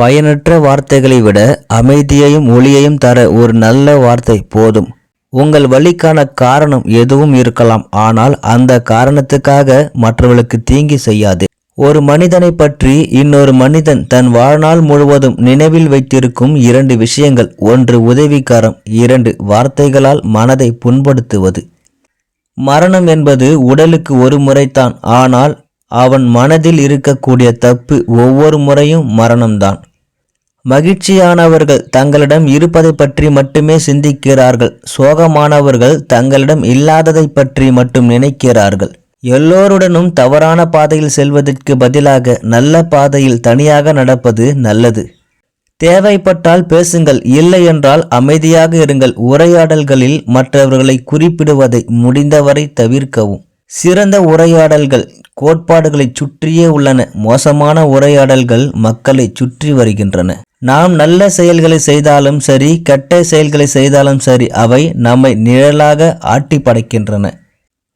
பயனற்ற வார்த்தைகளை விட அமைதியையும் ஒளியையும் தர ஒரு நல்ல வார்த்தை போதும். உங்கள் வலிக்கான காரணம் எதுவும் இருக்கலாம், ஆனால் அந்த காரணத்துக்காக மற்றவர்களுக்கு தீங்கு செய்யாதே. ஒரு மனிதனை பற்றி இன்னொரு மனிதன் தன் வாழ்நாள் முழுவதும் நினைவில் வைத்திருக்கும் 2 விஷயங்கள். 1 உதவிக்காரம், 2 வார்த்தைகளால் மனதை புண்படுத்துவது. மரணம் என்பது உடலுக்கு ஒரு முறைதான், ஆனால் அவன் மனதில் இருக்கக்கூடிய தப்பு ஒவ்வொரு முறையும் மரணம்தான். மகிழ்ச்சியானவர்கள் தங்களிடம் இருப்பதை பற்றி மட்டுமே சிந்திக்கிறார்கள். சோகமானவர்கள் தங்களிடம் இல்லாததை பற்றி மட்டும் நினைக்கிறார்கள். எல்லோருடனும் தவறான பாதையில் செல்வதற்கு பதிலாக நல்ல பாதையில் தனியாக நடப்பது நல்லது. தேவைப்பட்டால் பேசுங்கள், இல்லை என்றால் அமைதியாக இருங்கள். உரையாடல்களில் மற்றவர்களை குறிப்பிடுவதை முடிந்தவரை தவிர்க்கவும். சிறந்த உரையாடல்கள் கோட்பாடுகளை சுற்றியே உள்ளன. மோசமான உரையாடல்கள் மக்களை சுற்றி வருகின்றன. நாம் நல்ல செயல்களை செய்தாலும் சரி, கெட்ட செயல்களை செய்தாலும் சரி, அவை நம்மை நிழலாக ஆட்டி படைக்கின்றன.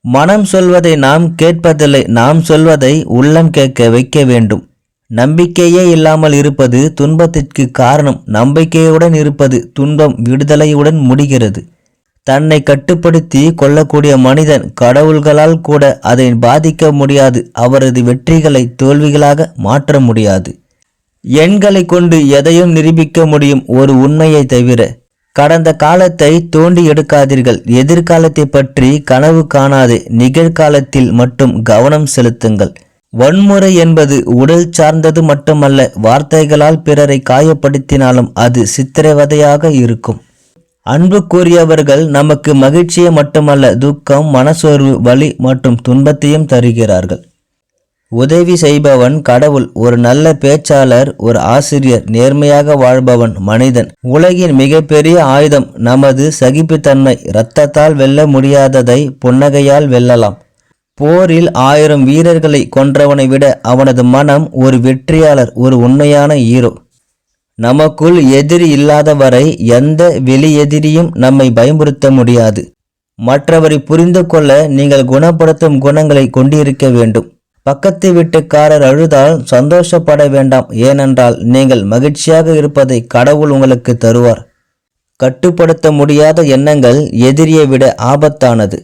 மனம் சொல்வதை நாம் கேட்பதில்லை, நாம் சொல்வதை உள்ளம் கேட்க வைக்க வேண்டும். நம்பிக்கையே இல்லாமல் இருப்பது துன்பத்திற்கு காரணம். நம்பிக்கையுடன் இருப்பது துன்பம் விடுதலையுடன் முடிகிறது. தன்னை கட்டுப்படுத்தி கொள்ளக்கூடிய மனிதன் கடவுள்களால் கூட அதை பாதிக்க முடியாது. அவரது வெற்றிகளை தோல்விகளாக மாற்ற முடியாது. எண்களை கொண்டு எதையும் நிரூபிக்க முடியும், ஒரு உண்மையை தவிர. கடந்த காலத்தை தோண்டி எடுக்காதீர்கள். எதிர்காலத்தை பற்றி கனவு காணாதே. நிகழ்காலத்தில் மட்டும் கவனம் செலுத்துங்கள். வன்முறை என்பது உடல் சார்ந்தது மட்டுமல்ல. வார்த்தைகளால் பிறரை காயப்படுத்தினாலும் அது சித்திரவதையாக இருக்கும். அன்புக்குரியவர்கள் நமக்கு மகிழ்ச்சியை மட்டுமல்ல, துக்கம், மனசோர்வு, வலி மற்றும் துன்பத்தையும் தருகிறார்கள். உதவி செய்பவன் கடவுள், ஒரு நல்ல பேச்சாளர், ஒரு ஆசிரியர், நேர்மையாக வாழ்பவன் மனிதன். உலகின் மிகப்பெரிய ஆயுதம் நமது சகிப்புத்தன்மை. இரத்தத்தால் வெல்ல முடியாததை புன்னகையால் வெல்லலாம். போரில் 1000 வீரர்களை கொன்றவனை விட அவனது மனம் ஒரு வெற்றியாளர், ஒரு உண்மையான ஹீரோ. நமக்குள் எதிரி இல்லாத வரை எந்த வெளி எதிரியும் நம்மை பயமுறுத்த முடியாது. மற்றவரை புரிந்து கொள்ள நீங்கள் குணப்படுத்தும் குணங்களை கொண்டிருக்க வேண்டும். பக்கத்து வீட்டுக்காரர் அழுதால் சந்தோஷப்பட வேண்டாம், ஏனென்றால் நீங்கள் மகிழ்ச்சியாக இருப்பதை கடவுள் உங்களுக்கு தருவார். கட்டுப்படுத்த முடியாத எண்ணங்கள் எதிரியை விட ஆபத்தானது.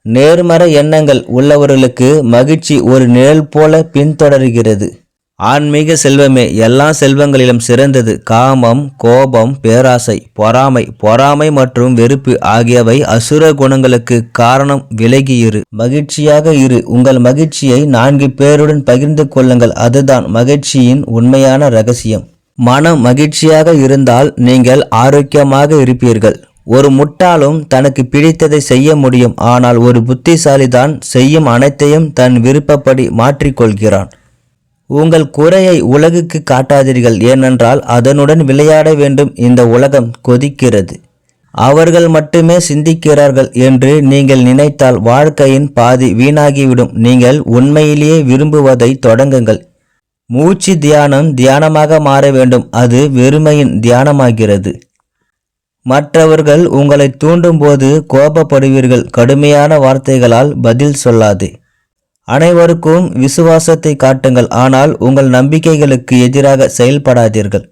நேர்மறை எண்ணங்கள் உள்ளவர்களுக்கு மகிழ்ச்சி ஒரு நிழல் போல பின்தொடர்கிறது. ஆன்மீக செல்வமே எல்லா செல்வங்களிலும் சிறந்தது. காமம், கோபம், பேராசை, பொறாமை மற்றும் வெறுப்பு ஆகியவை அசுர குணங்களுக்கு காரணம். விலகி இரு, மகிழ்ச்சியாக இரு. உங்கள் மகிழ்ச்சியை 4 பேருடன் பகிர்ந்து கொள்ளுங்கள். அதுதான் மகிழ்ச்சியின் உண்மையான ரகசியம். மனம் மகிழ்ச்சியாக இருந்தால் நீங்கள் ஆரோக்கியமாக இருப்பீர்கள். ஒரு முட்டாளும் தனக்கு பிடித்ததை செய்ய முடியும், ஆனால் ஒரு புத்திசாலிதான் செய்யும் அனைத்தையும் தன் விருப்பப்படி மாற்றிக்கொள்கிறான். உங்கள் குறையை உலகுக்கு காட்டாதீர்கள், ஏனென்றால் அதனுடன் விளையாட வேண்டும். இந்த உலகம் கொதிக்கிறது. அவர்கள் மட்டுமே சிந்திக்கிறார்கள் என்று நீங்கள் நினைத்தால் வாழ்க்கையின் பாதி வீணாகிவிடும். நீங்கள் உண்மையிலேயே விரும்புவதை தொடங்குங்கள். மூச்சு தியானமாக மாற வேண்டும். அது வெறுமையின் தியானமாகிறது. மற்றவர்கள் உங்களை தூண்டும் போது கோபப்படுவீர்கள். கடுமையான வார்த்தைகளால் பதில் சொல்லாதே. அனைவருக்கும் விசுவாசத்தை காட்டுங்கள், ஆனால் உங்கள் நம்பிக்கைகளுக்கு எதிராக செயல்படாதீர்கள்.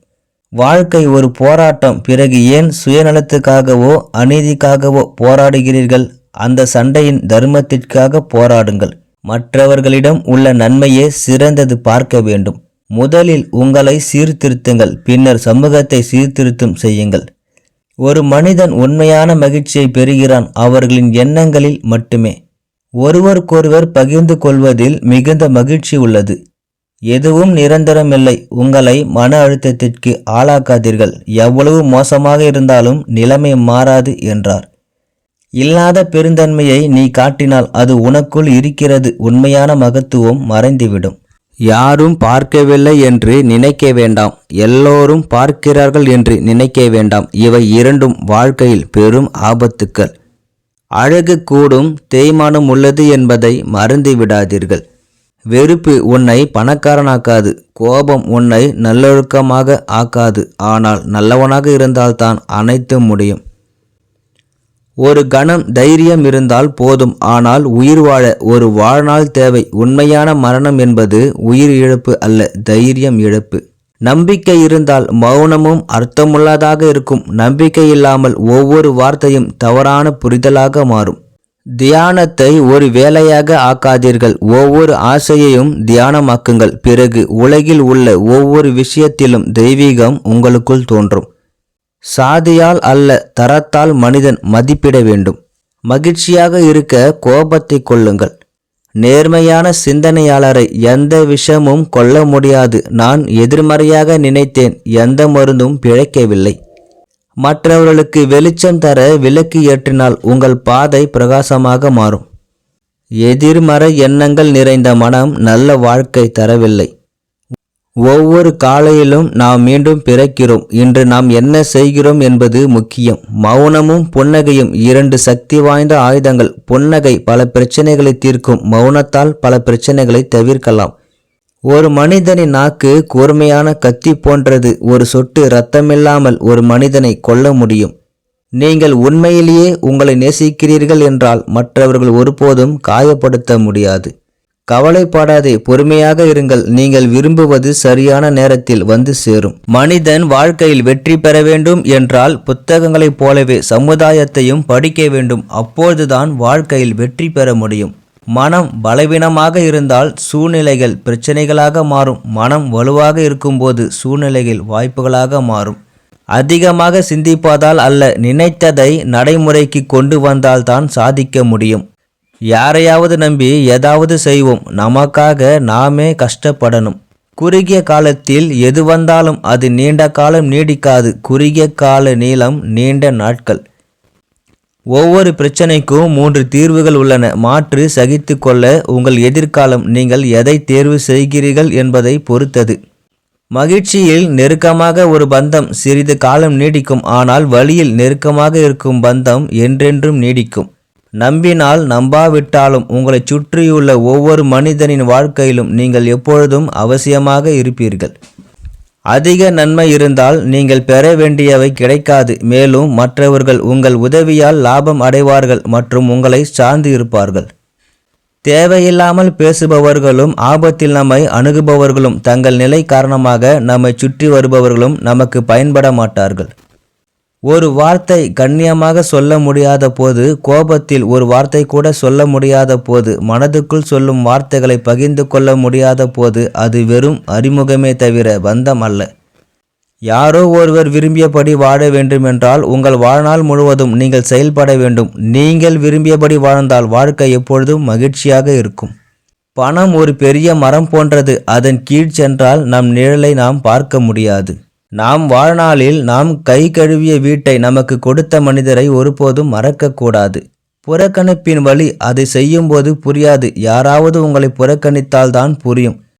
வாழ்க்கை ஒரு போராட்டம். பிறகு ஏன் சுயநலத்துக்காகவோ அநீதிக்காகவோ போராடுகிறீர்கள்? அந்த சண்டையின் தர்மத்திற்காக போராடுங்கள். மற்றவர்களிடம் உள்ள நன்மையே சிறந்தது பார்க்க வேண்டும். முதலில் உங்களை சீர்திருத்துங்கள், பின்னர் சமூகத்தை சீர்திருத்தம் செய்யுங்கள். ஒரு மனிதன் உண்மையான மகிழ்ச்சியை பெறுகிறான் அவர்களின் எண்ணங்களில் மட்டுமே. ஒருவருக்கொருவர் பகிர்ந்து கொள்வதில் மிகுந்த மகிழ்ச்சி உள்ளது. எதுவும் நிரந்தரமில்லை. உங்களை மன அழுத்தத்திற்கு ஆளாக்காதீர்கள். எவ்வளவு மோசமாக இருந்தாலும் நிலைமை மாறாது என்றார். இல்லாத பெருந்தன்மையை நீ காட்டினால் அது உனக்குள் இருக்கிறது. உண்மையான மகத்துவம் மறைந்துவிடும். யாரும் பார்க்கவில்லை என்று நினைக்க வேண்டாம், எல்லோரும் பார்க்கிறார்கள் என்று நினைக்க வேண்டாம். இவை இரண்டும் வாழ்க்கையில் பெரும் ஆபத்துக்கள். அழகு கூடும், தேய்மானம் உள்ளது என்பதை மறந்து விடாதீர்கள். வெறுப்பு உன்னை பணக்காரனாக்காது. கோபம் உன்னை நல்லொழுக்கமாக ஆக்காது. ஆனால் நல்லவனாக இருந்தால்தான் அனைத்தும் முடியும். ஒரு கணம் தைரியம் இருந்தால் போதும், ஆனால் உயிர் வாழ ஒரு வாழ்நாள் தேவை. உண்மையான மரணம் என்பது உயிர் இழப்பு அல்ல, தைரியம் இழப்பு. நம்பிக்கை இருந்தால் மௌனமும் அர்த்தமுள்ளதாக இருக்கும். நம்பிக்கை இல்லாமல் ஒவ்வொரு வார்த்தையும் தவறான புரிதலாக மாறும். தியானத்தை ஒரு வேலையாக ஆக்காதீர்கள். ஒவ்வொரு ஆசையையும் தியானமாக்குங்கள். பிறகு உலகில் உள்ள ஒவ்வொரு விஷயத்திலும் தெய்வீகம் உங்களுக்குள் தோன்றும். சாதியால் அல்ல, தரத்தால் மனிதன் மதிப்பிட வேண்டும். மகிழ்ச்சியாக இருக்க கோபத்தை கொள்ளுங்கள். நேர்மையான சிந்தனையாளரை எந்த விஷமும் கொல்ல முடியாது. நான் எதிர்மறையாக நினைத்தேன், எந்த மருந்தும் பிழைக்கவில்லை. மற்றவர்களுக்கு வெளிச்சம் தர விளக்கு ஏற்றினால் உங்கள் பாதை பிரகாசமாக மாறும். எதிர்மறை எண்ணங்கள் நிறைந்த மனம் நல்ல வாழ்க்கை தரவில்லை. ஒவ்வொரு காலையிலும் நாம் மீண்டும் பிறக்கிறோம். இன்று நாம் என்ன செய்கிறோம் என்பது முக்கியம். மௌனமும் புன்னகையும் இரண்டு சக்தி வாய்ந்த ஆயுதங்கள். புன்னகை பல பிரச்சனைகளை தீர்க்கும். மௌனத்தால் பல பிரச்சனைகளை தவிர்க்கலாம். ஒரு மனிதனின் நாக்கு கூர்மையான கத்தி போன்றது. ஒரு சொட்டு இரத்தமில்லாமல் ஒரு மனிதனை கொல்ல முடியும். நீங்கள் உண்மையிலேயே உங்களை நேசிக்கிறீர்கள் என்றால் மற்றவர்கள் ஒருபோதும் காயப்படுத்த முடியாது. கவலைப்படாதே, பொறுமையாக இருங்கள். நீங்கள் விரும்புவது சரியான நேரத்தில் வந்து சேரும். மனிதன் வாழ்க்கையில் வெற்றி பெற வேண்டும் என்றால் புத்தகங்களைப் போலவே சமுதாயத்தையும் படிக்க வேண்டும். அப்போதுதான் வாழ்க்கையில் வெற்றி பெற முடியும். மனம் பலவீனமாக இருந்தால் சூழ்நிலைகள் பிரச்சனைகளாக மாறும். மனம் வலுவாக இருக்கும்போது சூழ்நிலைகள் வாய்ப்புகளாக மாறும். அதிகமாக சிந்திப்பதால் அல்ல, நினைத்ததை நடைமுறைக்கு கொண்டு வந்தால்தான் சாதிக்க முடியும். யாரையாவது நம்பி ஏதாவது செய்வோம். நமக்காக நாமே கஷ்டப்படணும். குறுகிய காலத்தில் எது வந்தாலும் அது நீண்ட காலம் நீடிக்காது. குறுகிய கால நீளம் நீண்ட நாட்கள். ஒவ்வொரு பிரச்சனைக்கும் 3 தீர்வுகள் உள்ளன. மாற்று சகித்து கொள்ள உங்கள் எதிர்காலம் நீங்கள் எதை தேர்வு செய்கிறீர்கள் என்பதை பொறுத்தது. மகிழ்ச்சியில் நெருக்கமாக ஒரு பந்தம் சிறிது காலம் நீடிக்கும். ஆனால் வலியில் நெருக்கமாக இருக்கும் பந்தம் என்றென்றும் நீடிக்கும். நம்பினால் நம்பாவிட்டாலும் உங்களை சுற்றியுள்ள ஒவ்வொரு மனிதனின் வாழ்க்கையிலும் நீங்கள் எப்பொழுதும் அவசியமாக இருப்பீர்கள். அதிக நன்மை இருந்தால் நீங்கள் பெற வேண்டியவை கிடைக்காது. மேலும் மற்றவர்கள் உங்கள் உதவியால் லாபம் அடைவார்கள் மற்றும் உங்களை சார்ந்து இருப்பார்கள். தேவையில்லாமல் பேசுபவர்களும் ஆபத்தில் நம்மை அணுகுபவர்களும் தங்கள் நிலை காரணமாக நம்மை சுற்றி வருபவர்களும் நமக்கு பயன்பட மாட்டார்கள். ஒரு வார்த்தை கண்ணியமாக சொல்ல முடியாத போது, கோபத்தில் ஒரு வார்த்தை கூட சொல்ல முடியாத போது, மனதுக்குள் சொல்லும் வார்த்தைகளை பகிர்ந்து கொள்ள முடியாத போது அது வெறும் அறிமுகமே தவிர பந்தம் அல்ல. யாரோ ஒருவர் விரும்பியபடி வாழ வேண்டுமென்றால் உங்கள் வாழ்நாள் முழுவதும் நீங்கள் செயல்பட வேண்டும். நீங்கள் விரும்பியபடி வாழ்ந்தால் வாழ்க்கை எப்பொழுதும் மகிழ்ச்சியாக இருக்கும். பணம் ஒரு பெரிய மரம் போன்றது. அதன் கீழ் சென்றால் நம் நிழலை நாம் பார்க்க முடியாது. நாம் வாழ்நாளில் நாம் கை கழுவிய வீட்டை நமக்கு கொடுத்த மனிதரை ஒருபோதும் மறக்கக்கூடாது. புறக்கணிப்பின் வழி அதை செய்யும்போது புரியாது. யாராவது உங்களை புறக்கணித்தால்தான் புரியும்.